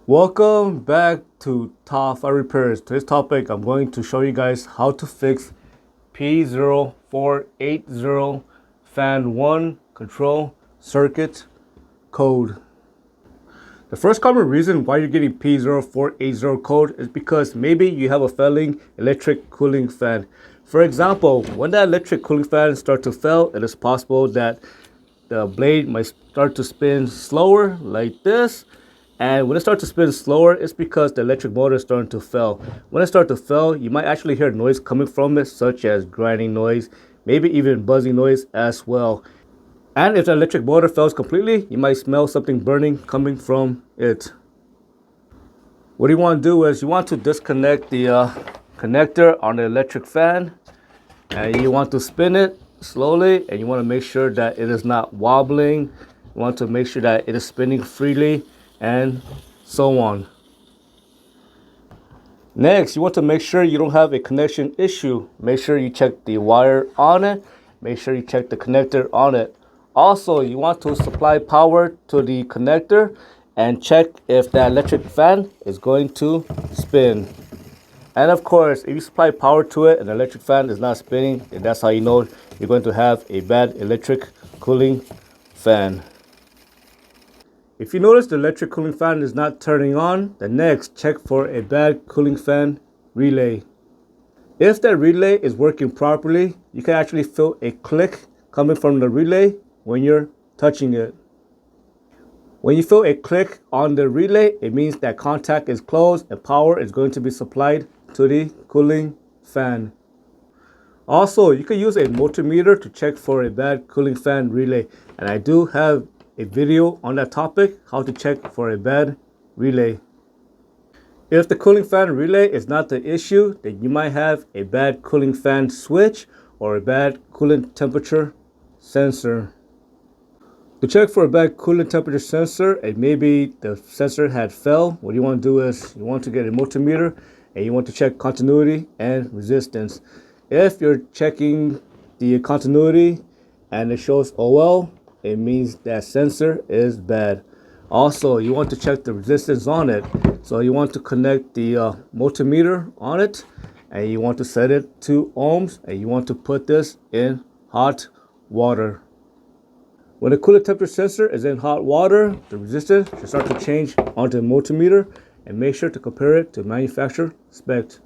Welcome back to Top 5 Repairs. Today's topic, I'm going to show you guys how to fix P0480 fan 1 control circuit code. The first common reason why you're getting P0480 code is because maybe you have a failing electric cooling fan. For example, when that electric cooling fan starts to fail, it is possible that the blade might start to spin slower like this. And when it starts to spin slower, it's because the electric motor is starting to fail. When it starts to fail, you might actually hear noise coming from it, such as grinding noise, maybe even buzzing noise as well. And if the electric motor fails completely, you might smell something burning coming from it. What you want to do is you want to disconnect the connector on the electric fan, and you want to spin it slowly, and you want to make sure that it is not wobbling. You want to make sure that it is spinning freely, and so on. Next, you want to make sure you don't have a connection issue. Make sure you check the wire on it. Make sure you check the connector on it. Also, you want to supply power to the connector and check if the electric fan is going to spin. And of course, if you supply power to it and the electric fan is not spinning, then that's how you know you're going to have a bad electric cooling fan. If you notice the electric cooling fan is not turning on, then next check for a bad cooling fan relay. If that relay is working properly, you can actually feel a click coming from the relay when you're touching it. When you feel a click on the relay, it means that contact is closed and power is going to be supplied to the cooling fan. Also, you can use a multimeter to check for a bad cooling fan relay, and I do have a video on that topic, how to check for a bad relay. If the cooling fan relay is not the issue, then you might have a bad cooling fan switch or a bad coolant temperature sensor. To check for a bad coolant temperature sensor and maybe the sensor had failed, what you want to do is you want to get a multimeter and you want to check continuity and resistance. If you're checking the continuity and it shows OL, it means that sensor is bad. Also, you want to check the resistance on it. So you want to connect the multimeter on it, and you want to set it to ohms, and you want to put this in hot water. When the coolant temperature sensor is in hot water, the resistance should start to change onto the multimeter, and make sure to compare it to manufacturer spec.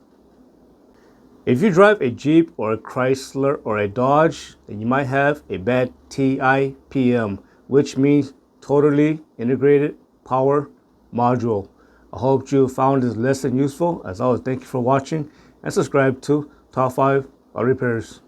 If you drive a Jeep or a Chrysler or a Dodge, then you might have a bad TIPM, which means totally integrated power module. I hope you found this lesson useful. As always, thank you for watching and subscribe to Top 5 Auto Repairs.